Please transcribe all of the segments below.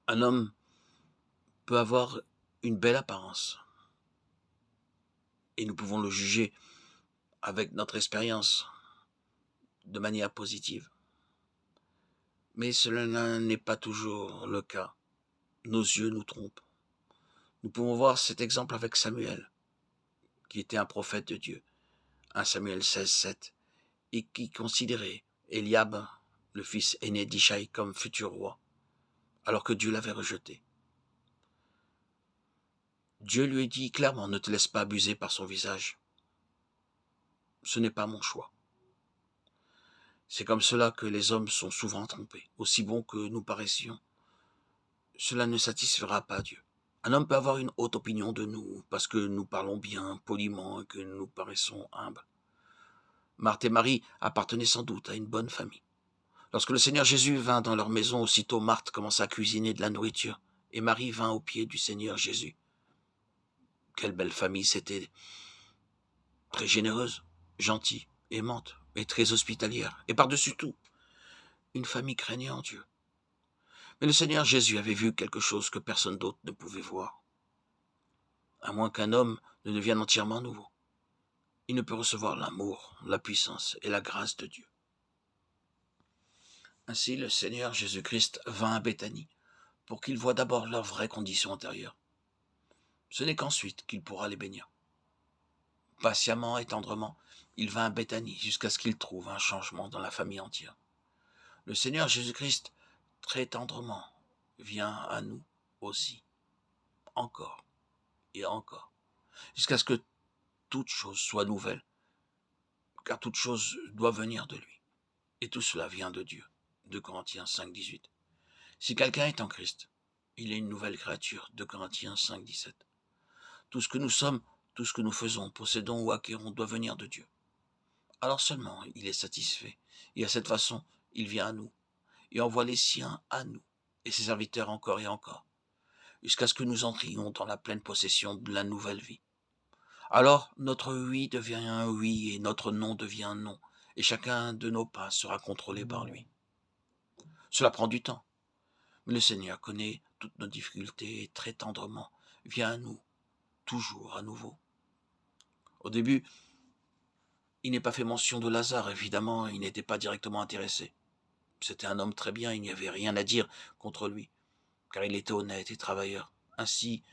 Un homme peut avoir une belle apparence et nous pouvons le juger avec notre expérience de manière positive. Mais cela n'est pas toujours le cas. Nos yeux nous trompent. Nous pouvons voir cet exemple avec Samuel, qui était un prophète de Dieu, 1 Samuel 16, 7, et qui considérait Eliab, le fils aîné d'Ishaï, comme futur roi, alors que Dieu l'avait rejeté. Dieu lui dit clairement, ne te laisse pas abuser par son visage. Ce n'est pas mon choix. C'est comme cela que les hommes sont souvent trompés. Aussi bons que nous paraissions, cela ne satisfera pas Dieu. Un homme peut avoir une haute opinion de nous parce que nous parlons bien, poliment et que nous paraissons humbles. Marthe et Marie appartenaient sans doute à une bonne famille. Lorsque le Seigneur Jésus vint dans leur maison, aussitôt Marthe commença à cuisiner de la nourriture et Marie vint aux pieds du Seigneur Jésus. Quelle belle famille c'était, très généreuse, gentille, aimante et très hospitalière. Et par-dessus tout, une famille craignant Dieu. Mais le Seigneur Jésus avait vu quelque chose que personne d'autre ne pouvait voir. À moins qu'un homme ne devienne entièrement nouveau, il ne peut recevoir l'amour, la puissance et la grâce de Dieu. Ainsi, le Seigneur Jésus-Christ vint à Béthanie pour qu'il voie d'abord leur vraie condition intérieure. Ce n'est qu'ensuite qu'il pourra les bénir. Patiemment et tendrement, il vint à Béthanie jusqu'à ce qu'il trouve un changement dans la famille entière. Le Seigneur Jésus-Christ, très tendrement, vient à nous aussi, encore et encore, jusqu'à ce que toute chose soit nouvelle, car toute chose doit venir de lui. Et tout cela vient de Dieu. 2 Corinthiens 5, 18. Si quelqu'un est en Christ, il est une nouvelle créature. 2 Corinthiens 5, 17. Tout ce que nous sommes, tout ce que nous faisons, possédons ou acquérons doit venir de Dieu. Alors seulement il est satisfait. Et à cette façon, il vient à nous et envoie les siens à nous et ses serviteurs encore et encore, jusqu'à ce que nous entrions dans la pleine possession de la nouvelle vie. Alors notre oui devient un oui et notre non devient un non, et chacun de nos pas sera contrôlé par lui. Cela prend du temps, mais le Seigneur connaît toutes nos difficultés et très tendrement vient à nous, toujours à nouveau. Au début, il n'est pas fait mention de Lazare, évidemment, il n'était pas directement intéressé. C'était un homme très bien, il n'y avait rien à dire contre lui, car il était honnête et travailleur, ainsi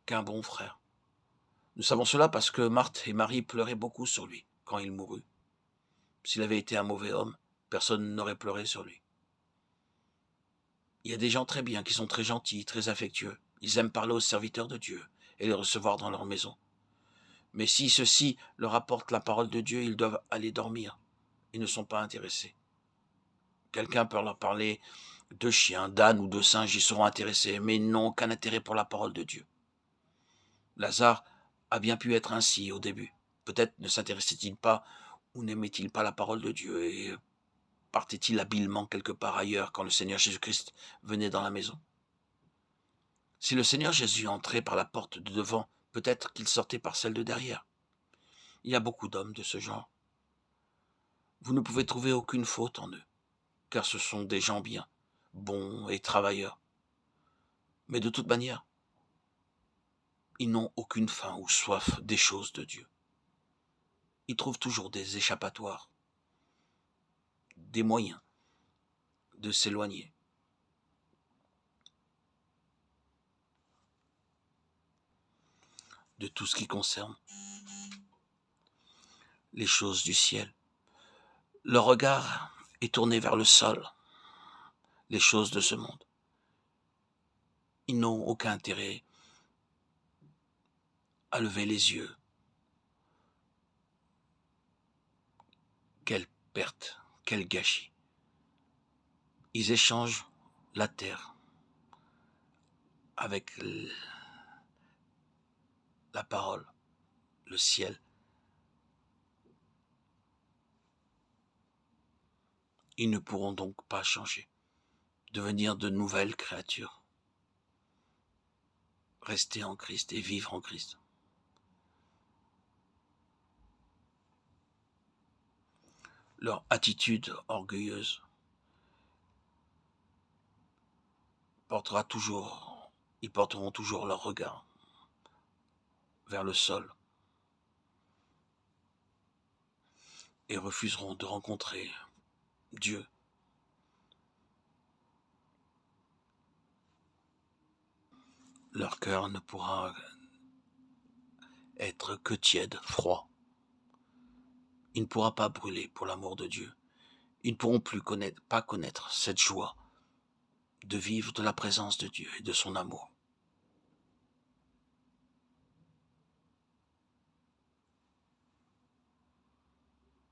qu'un bon frère. Nous savons cela parce que Marthe et Marie pleuraient beaucoup sur lui quand il mourut. S'il avait été un mauvais homme, personne n'aurait pleuré sur lui. Il y a des gens très bien qui sont très gentils, très affectueux. Ils aiment parler aux serviteurs de Dieu et les recevoir dans leur maison. Mais si ceux-ci leur apportent la parole de Dieu, ils doivent aller dormir. Ils ne sont pas intéressés. Quelqu'un peut leur parler de chiens, d'ânes ou de singes, ils seront intéressés, mais ils n'ont aucun intérêt pour la parole de Dieu. Lazare a bien pu être ainsi au début. Peut-être ne s'intéressait-il pas ou n'aimait-il pas la parole de Dieu et partait-il habilement quelque part ailleurs quand le Seigneur Jésus-Christ venait dans la maison. Si le Seigneur Jésus entrait par la porte de devant, peut-être qu'il sortait par celle de derrière. Il y a beaucoup d'hommes de ce genre. Vous ne pouvez trouver aucune faute en eux, car ce sont des gens bien, bons et travailleurs. Mais de toute manière, ils n'ont aucune faim ou soif des choses de Dieu. Ils trouvent toujours des échappatoires, des moyens de s'éloigner. De tout ce qui concerne les choses du ciel. Leur regard est tourné vers le sol, les choses de ce monde. Ils n'ont aucun intérêt à lever les yeux. Quelle perte, quel gâchis. Ils échangent la terre avec la parole, le ciel. Ils ne pourront donc pas changer, devenir de nouvelles créatures, rester en Christ et vivre en Christ. Leur attitude orgueilleuse ils porteront toujours leur regard vers le sol et refuseront de rencontrer Dieu. Leur cœur ne pourra être que tiède, froid. Il ne pourra pas brûler pour l'amour de Dieu. Ils ne pourront pas connaître cette joie de vivre de la présence de Dieu et de son amour.